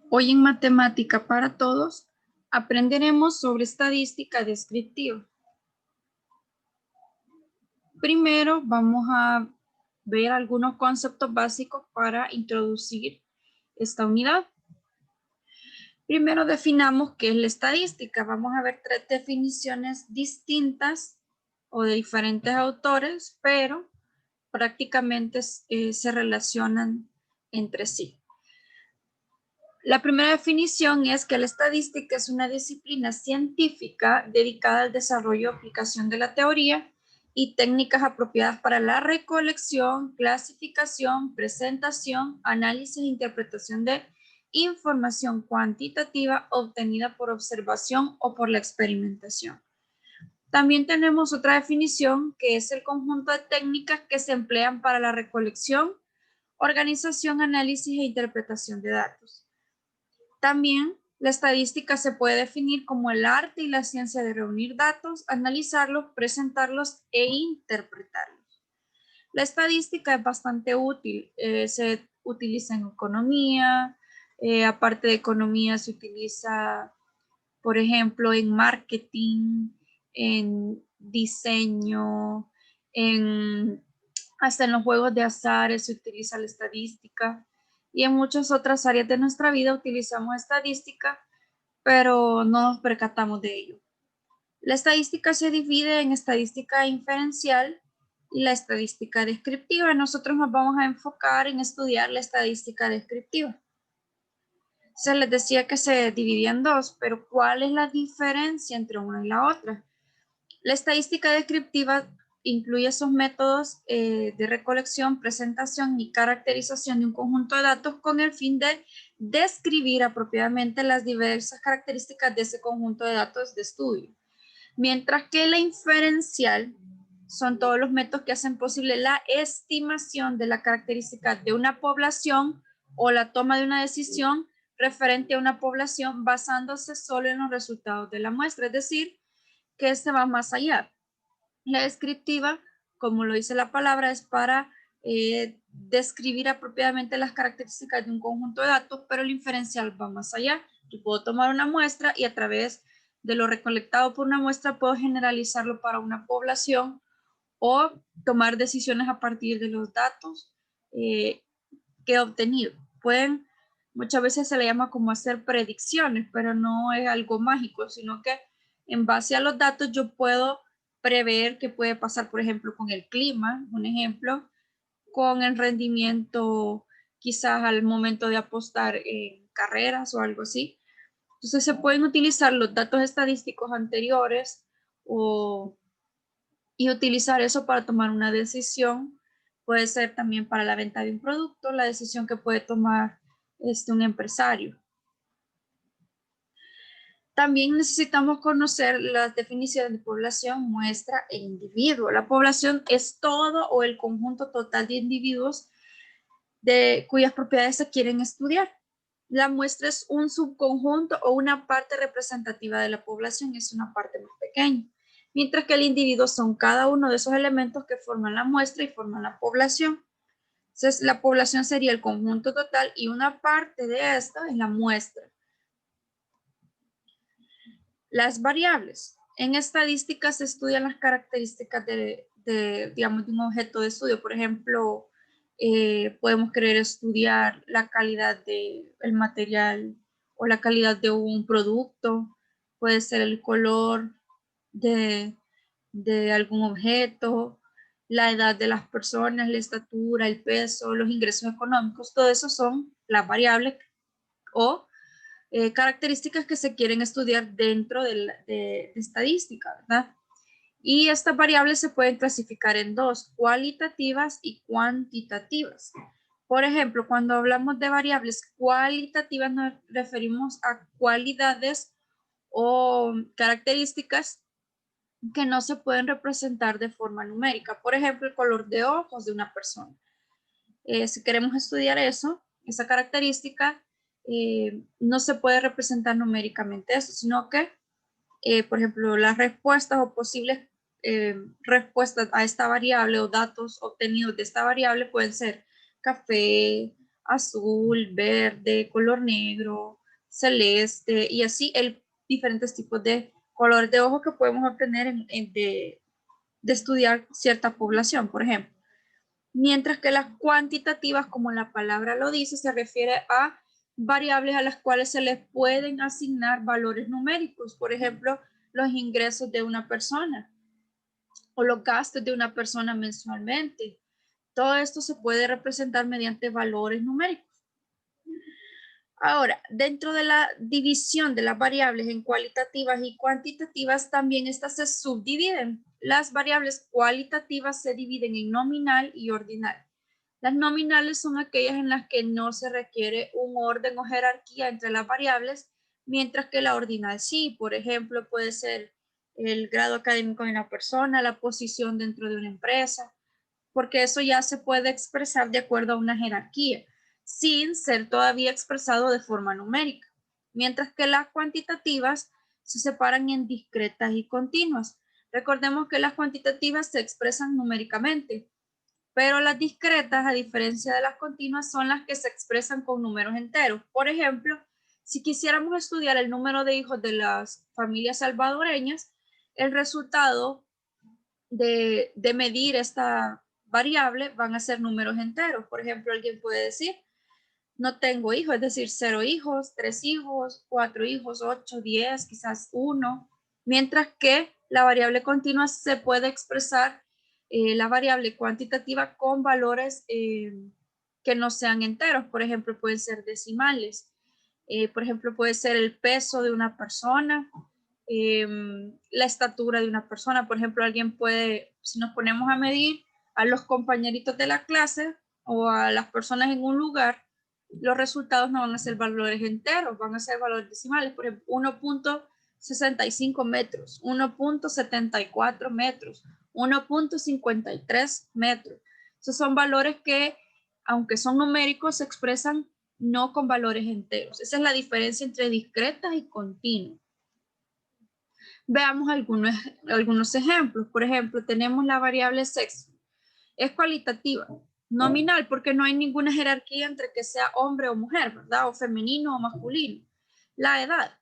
Hoy en Matemática para Todos aprenderemos sobre estadística descriptiva. Primero vamos a ver algunos conceptos básicos para introducir esta unidad. Primero definamos qué es la estadística. Vamos a ver tres definiciones distintas o de diferentes autores, pero prácticamente se relacionan entre sí. La primera definición es que la estadística es una disciplina científica dedicada al desarrollo y aplicación de la teoría y técnicas apropiadas para la recolección, clasificación, presentación, análisis e interpretación de información cuantitativa obtenida por observación o por la experimentación. También tenemos otra definición que es el conjunto de técnicas que se emplean para la recolección, organización, análisis e interpretación de datos. También la estadística se puede definir como el arte y la ciencia de reunir datos, analizarlos, presentarlos e interpretarlos. La estadística es bastante útil, se utiliza en economía, aparte de economía se utiliza, por ejemplo, en marketing, en diseño, hasta en los juegos de azar se utiliza la estadística y en muchas otras áreas de nuestra vida utilizamos estadística, pero no nos percatamos de ello. La estadística se divide en estadística inferencial y la estadística descriptiva. Nosotros nos vamos a enfocar en estudiar la estadística descriptiva. Se les decía que se dividía en dos, pero ¿cuál es la diferencia entre una y la otra? La estadística descriptiva incluye esos métodos de recolección, presentación y caracterización de un conjunto de datos con el fin de describir apropiadamente las diversas características de ese conjunto de datos de estudio. Mientras que la inferencial son todos los métodos que hacen posible la estimación de la característica de una población o la toma de una decisión referente a una población basándose solo en los resultados de la muestra, es decir, que este va más allá. La descriptiva, como lo dice la palabra, es para describir apropiadamente las características de un conjunto de datos, pero el inferencial va más allá. Yo puedo tomar una muestra y a través de lo recolectado por una muestra puedo generalizarlo para una población o tomar decisiones a partir de los datos que he obtenido. Muchas veces se le llama como hacer predicciones, pero no es algo mágico, sino que en base a los datos yo puedo prever qué puede pasar, por ejemplo, con el clima, un ejemplo, con el rendimiento quizás al momento de apostar en carreras o algo así. Entonces se pueden utilizar los datos estadísticos anteriores y utilizar eso para tomar una decisión. Puede ser también para la venta de un producto, la decisión que puede tomar un empresario. También necesitamos conocer las definiciones de población, muestra e individuo. La población es todo o el conjunto total de individuos cuyas propiedades se quieren estudiar. La muestra es un subconjunto o una parte representativa de la población, es una parte más pequeña. Mientras que el individuo son cada uno de esos elementos que forman la muestra y forman la población. Entonces, la población sería el conjunto total y una parte de esta es la muestra. Las variables. En estadística se estudian las características digamos, de un objeto de estudio. Por ejemplo, podemos querer estudiar la calidad del material o la calidad de un producto. Puede ser el color de algún objeto, la edad de las personas, la estatura, el peso, los ingresos económicos. Todo eso son las variables o características que se quieren estudiar dentro de estadística, ¿verdad? Y estas variables se pueden clasificar en dos, cualitativas y cuantitativas. Por ejemplo, cuando hablamos de variables cualitativas nos referimos a cualidades o características que no se pueden representar de forma numérica. Por ejemplo, el color de ojos de una persona. Si queremos estudiar eso, esa característica, no se puede representar numéricamente eso, sino que, por ejemplo, las respuestas o posibles respuestas a esta variable o datos obtenidos de esta variable pueden ser café, azul, verde, color negro, celeste y así diferentes tipos de colores de ojos que podemos obtener de estudiar cierta población, por ejemplo. Mientras que las cuantitativas, como la palabra lo dice, se refiere a variables a las cuales se les pueden asignar valores numéricos, por ejemplo, los ingresos de una persona o los gastos de una persona mensualmente. Todo esto se puede representar mediante valores numéricos. Ahora, dentro de la división de las variables en cualitativas y cuantitativas, también estas se subdividen. Las variables cualitativas se dividen en nominal y ordinal. Las nominales son aquellas en las que no se requiere un orden o jerarquía entre las variables, mientras que la ordinal sí. Por ejemplo, puede ser el grado académico de una persona, la posición dentro de una empresa, porque eso ya se puede expresar de acuerdo a una jerarquía, sin ser todavía expresado de forma numérica, mientras que las cuantitativas se separan en discretas y continuas. Recordemos que las cuantitativas se expresan numéricamente, pero las discretas, a diferencia de las continuas, son las que se expresan con números enteros. Por ejemplo, si quisiéramos estudiar el número de hijos de las familias salvadoreñas, el resultado de medir esta variable van a ser números enteros. Por ejemplo, alguien puede decir, no tengo hijos, es decir, 0 hijos, 3 hijos, 4 hijos, 8, 10, quizás 1, mientras que la variable continua se puede expresar la variable cuantitativa con valores que no sean enteros. Por ejemplo, pueden ser decimales. Por ejemplo, puede ser el peso de una persona, la estatura de una persona. Por ejemplo, alguien puede, si nos ponemos a medir a los compañeritos de la clase o a las personas en un lugar, los resultados no van a ser valores enteros, van a ser valores decimales. Por ejemplo, 1.65 metros, 1.74 metros, 1.53 metros. Esos son valores que, aunque son numéricos, se expresan no con valores enteros. Esa es la diferencia entre discretas y continuas. Veamos algunos ejemplos. Por ejemplo, tenemos la variable sexo. Es cualitativa, nominal, porque no hay ninguna jerarquía entre que sea hombre o mujer, ¿verdad? O femenino o masculino. La edad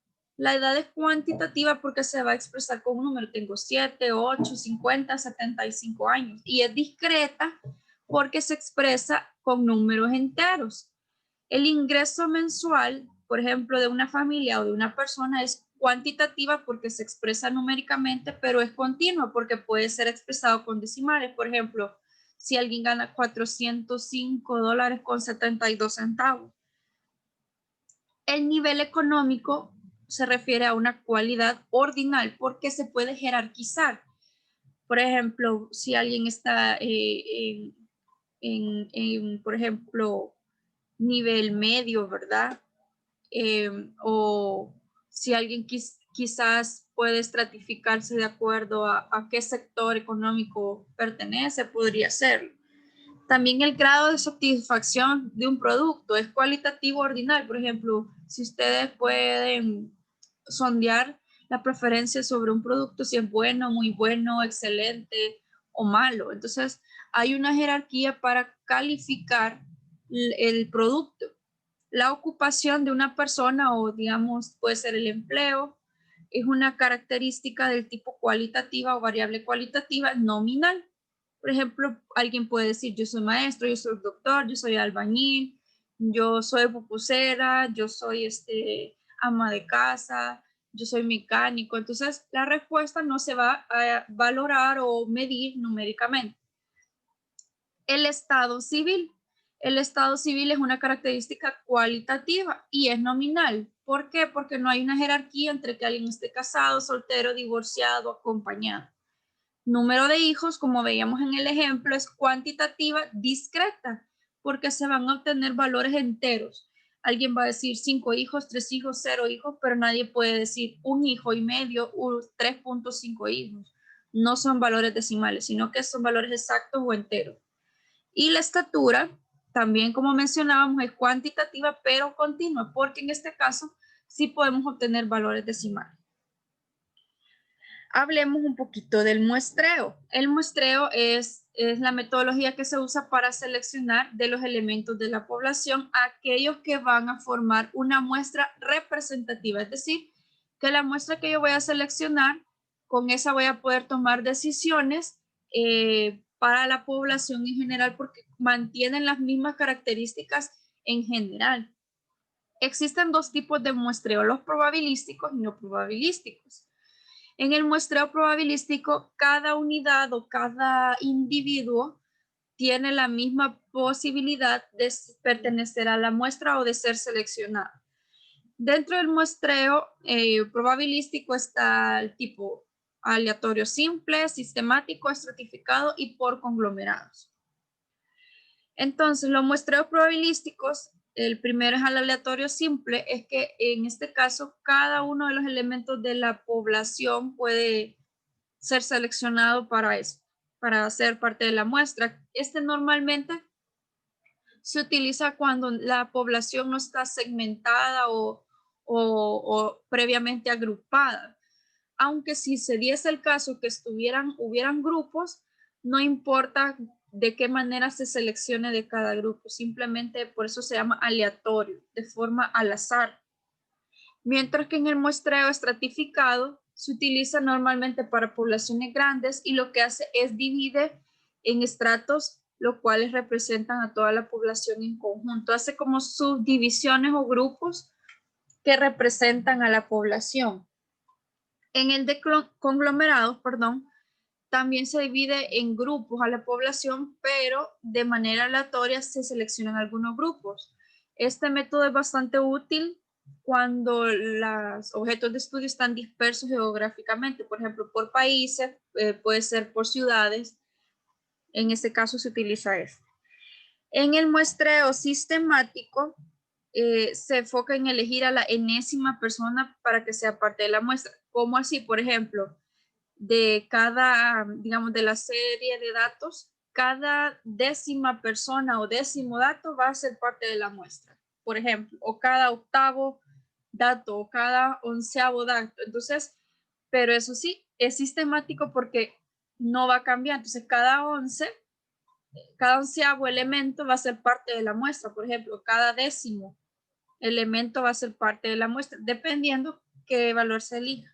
es cuantitativa porque se va a expresar con un número. Tengo 7, 8, 50, 75 años. Y es discreta porque se expresa con números enteros. El ingreso mensual, por ejemplo, de una familia o de una persona es cuantitativa porque se expresa numéricamente, pero es continua porque puede ser expresado con decimales. Por ejemplo, si alguien gana $405.72. El nivel económico se refiere a una cualidad ordinal porque se puede jerarquizar. Por ejemplo, si alguien está por ejemplo, nivel medio, ¿verdad? O si alguien quizás puede estratificarse de acuerdo a qué sector económico pertenece, podría serlo. También el grado de satisfacción de un producto es cualitativo ordinal. Por ejemplo, si ustedes pueden sondear la preferencia sobre un producto, si es bueno, muy bueno, excelente o malo. Entonces, hay una jerarquía para calificar el producto. La ocupación de una persona o digamos puede ser el empleo, es una característica del tipo cualitativa o variable cualitativa nominal. Por ejemplo, alguien puede decir yo soy maestro, yo soy doctor, yo soy albañil, yo soy pupusera, yo soy ama de casa, yo soy mecánico. Entonces, la respuesta no se va a valorar o medir numéricamente. El estado civil. El estado civil es una característica cualitativa y es nominal. ¿Por qué? Porque no hay una jerarquía entre que alguien esté casado, soltero, divorciado, acompañado. Número de hijos, como veíamos en el ejemplo, es cuantitativa discreta, porque se van a obtener valores enteros. Alguien va a decir 5 hijos, 3 hijos, 0 hijos, pero nadie puede decir 1 hijo y medio, 3.5 hijos. No son valores decimales, sino que son valores exactos o enteros. Y la estatura, también como mencionábamos, es cuantitativa, pero continua, porque en este caso sí podemos obtener valores decimales. Hablemos un poquito del muestreo. El muestreo es la metodología que se usa para seleccionar de los elementos de la población aquellos que van a formar una muestra representativa. Es decir, que la muestra que yo voy a seleccionar, con esa voy a poder tomar decisiones para la población en general porque mantienen las mismas características en general. Existen dos tipos de muestreo, los probabilísticos y no probabilísticos. En el muestreo probabilístico, cada unidad o cada individuo tiene la misma posibilidad de pertenecer a la muestra o de ser seleccionado. Dentro del muestreo probabilístico está el tipo aleatorio simple, sistemático, estratificado y por conglomerados. Entonces, los muestreos probabilísticos, el primero es al aleatorio simple, es que en este caso cada uno de los elementos de la población puede ser seleccionado para eso, para ser parte de la muestra. Este normalmente se utiliza cuando la población no está segmentada o previamente agrupada. Aunque si se diese el caso que hubieran grupos, no importa de qué manera se seleccione de cada grupo, simplemente por eso se llama aleatorio, de forma al azar. Mientras que en el muestreo estratificado se utiliza normalmente para poblaciones grandes y lo que hace es divide en estratos, los cuales representan a toda la población en conjunto. Hace como subdivisiones o grupos que representan a la población. En el de conglomerados, perdón, también se divide en grupos a la población, pero de manera aleatoria se seleccionan algunos grupos. Este método es bastante útil cuando los objetos de estudio están dispersos geográficamente, por ejemplo, por países, puede ser por ciudades. En este caso se utiliza este. En el muestreo sistemático, se enfoca en elegir a la enésima persona para que sea parte de la muestra. ¿Cómo así? Por ejemplo, de cada, digamos, de la serie de datos, cada décima persona o décimo dato va a ser parte de la muestra, por ejemplo, o cada octavo dato o cada onceavo dato. Entonces, pero eso sí, es sistemático porque no va a cambiar. Entonces, cada onceavo elemento va a ser parte de la muestra. Por ejemplo, cada décimo elemento va a ser parte de la muestra, dependiendo qué valor se elija.